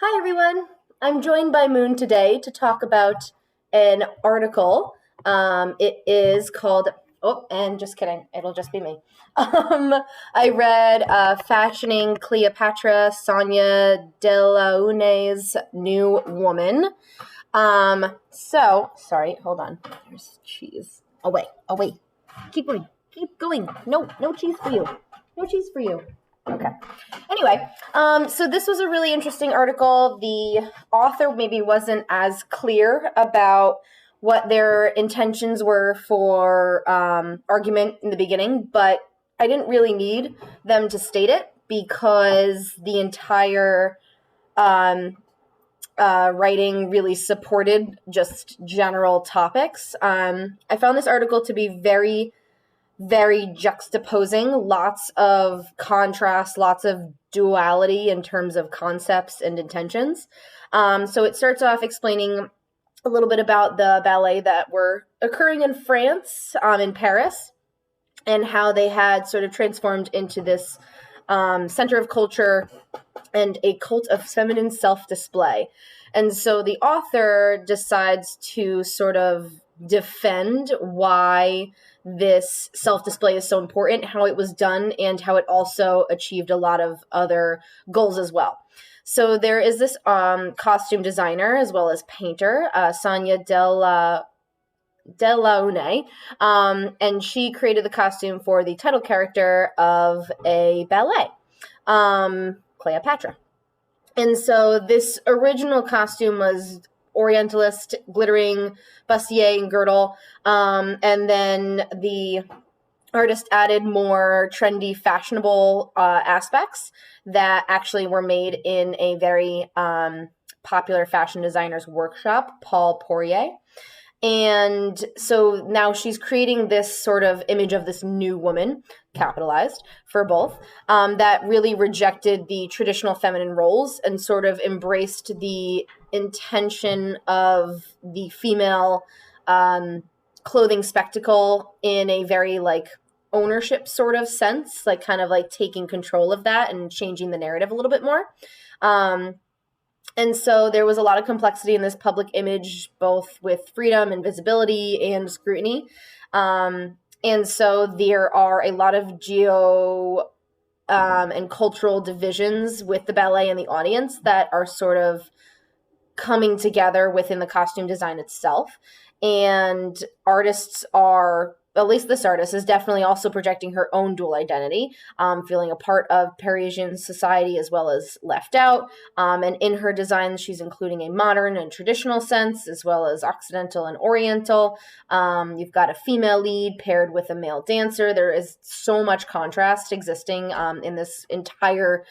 Hi, everyone. I'm joined by Moon today to talk about an article. It is called, oh, and just kidding, it'll just be me. I read Fashioning Cleopatra, Sonia Delaune's New Woman. Sorry, hold on. There's cheese. Away. Keep going. No, no cheese for you. No cheese for you. Okay. Anyway, so this was a really interesting article. The author maybe wasn't as clear about what their intentions were for argument in the beginning, but I didn't really need them to state it because the entire um, writing really supported just general topics. I found this article to be very juxtaposing, lots of contrast, lots of duality in terms of concepts and intentions. So it starts off explaining a little bit about the ballet that were occurring in France, in Paris, and how they had sort of transformed into this center of culture and a cult of feminine self-display. And so the author decides to sort of defend why this self-display is so important, how it was done, and how it also achieved a lot of other goals as well. So there is this costume designer as well as painter, Sonia Delaunay, and she created the costume for the title character of a ballet, Cleopatra. And so this original costume was Orientalist, glittering bustier and girdle, and then the artist added more trendy, fashionable aspects that actually were made in a very popular fashion designer's workshop, Paul Poirier. And so now she's creating this sort of image of this new woman, capitalized for both, that really rejected the traditional feminine roles and sort of embraced the intention of the female clothing spectacle in a very like ownership sort of sense, like kind of like taking control of that and changing the narrative a little bit more. And so there was a lot of complexity in this public image, both with freedom and visibility and scrutiny. And so there are a lot of and cultural divisions with the ballet and the audience that are sort of coming together within the costume design itself. And artists are, at least this artist is definitely also projecting her own dual identity, feeling a part of Parisian society as well as left out. And in her designs, she's including a modern and traditional sense as well as Occidental and Oriental. You've got a female lead paired with a male dancer. There is so much contrast existing in this entire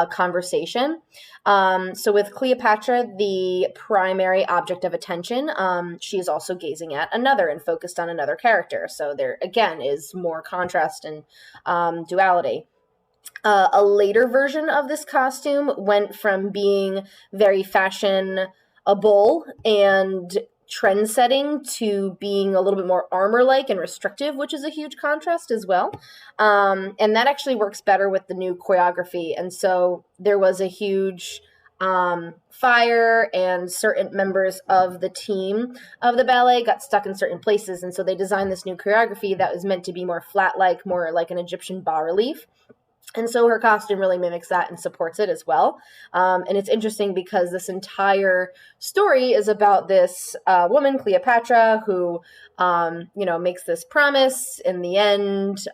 conversation. So with Cleopatra, the primary object of attention, she is also gazing at another and focused on another character. So there, again, is more contrast and duality. A later version of this costume went from being very fashionable and trend setting to being a little bit more armor like and restrictive, which is a huge contrast as well. And that actually works better with the new choreography. And so there was a huge fire, and certain members of the team of the ballet got stuck in certain places. And so they designed this new choreography that was meant to be more flat like, more like an Egyptian bas relief. And so her costume really mimics that and supports it as well. And it's interesting because this entire story is about this woman, Cleopatra, who, makes this promise in the end,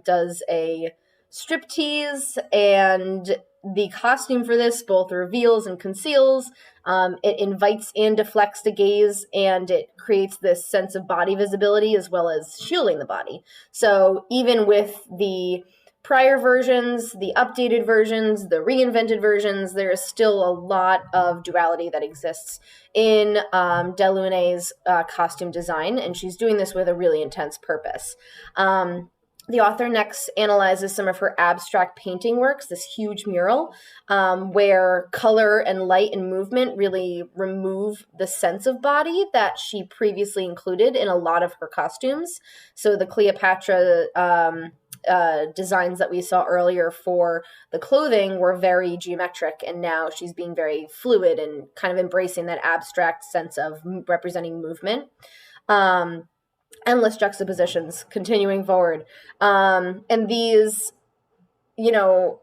does a striptease, and the costume for this both reveals and conceals. It invites and deflects the gaze, and it creates this sense of body visibility as well as shielding the body. So even with the prior versions, the updated versions, the reinvented versions, there is still a lot of duality that exists in Delaunay's costume design, and she's doing this with a really intense purpose. The author next analyzes some of her abstract painting works, this huge mural, where color and light and movement really remove the sense of body that she previously included in a lot of her costumes. So the Cleopatra designs that we saw earlier for the clothing were very geometric, and now she's being very fluid and kind of embracing that abstract sense of representing movement. Endless juxtapositions continuing forward. And these, you know,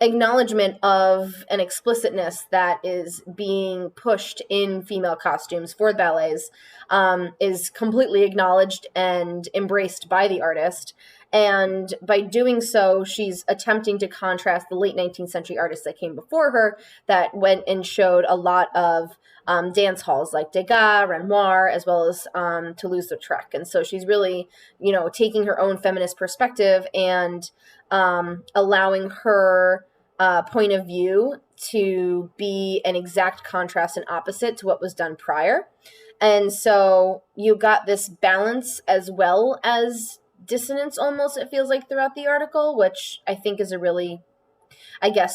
acknowledgement of an explicitness that is being pushed in female costumes for the ballets is completely acknowledged and embraced by the artist. And by doing so, she's attempting to contrast the late 19th century artists that came before her that went and showed a lot of dance halls like Degas, Renoir, as well as Toulouse-Lautrec. And so she's really, taking her own feminist perspective and allowing her point of view to be an exact contrast and opposite to what was done prior. And so you got this balance as well as dissonance almost, it feels like, throughout the article, which I think is a really,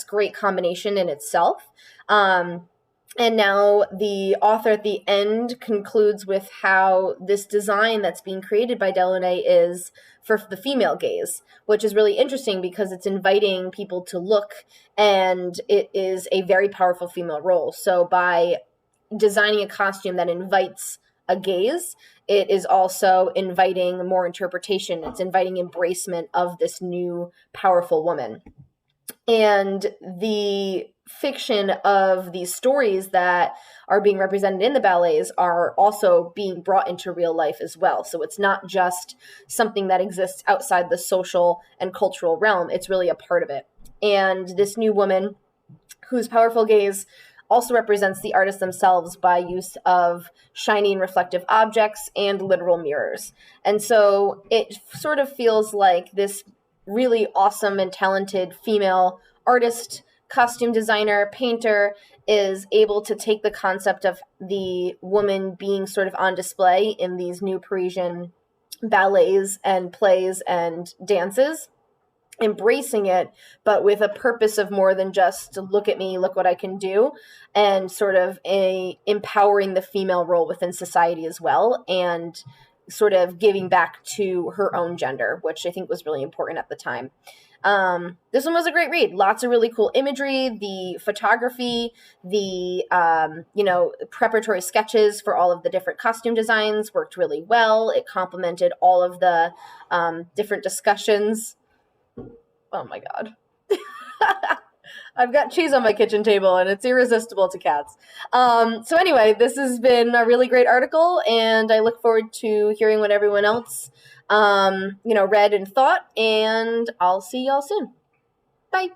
great combination in itself. And now the author at the end concludes with how this design that's being created by Delaunay is for the female gaze, which is really interesting because it's inviting people to look, and it is a very powerful female role. So by designing a costume that invites a gaze, it is also inviting more interpretation. It's inviting embracement of this new powerful woman. And the fiction of these stories that are being represented in the ballets are also being brought into real life as well. So it's not just something that exists outside the social and cultural realm. It's really a part of it. And this new woman, whose powerful gaze also represents the artists themselves by use of shiny and reflective objects and literal mirrors. And so it sort of feels like this really awesome and talented female artist, costume designer, painter is able to take the concept of the woman being sort of on display in these new Parisian ballets and plays and dances, embracing it, but with a purpose of more than just look at me, look what I can do, and sort of empowering the female role within society as well, and sort of giving back to her own gender, which I think was really important at the time. This one was a great read. Lots of really cool imagery, the photography, the, preparatory sketches for all of the different costume designs worked really well. It complemented all of the different discussions. Oh my God. I've got cheese on my kitchen table and it's irresistible to cats. So anyway, this has been a really great article, and I look forward to hearing what everyone else, read and thought, and I'll see y'all soon. Bye.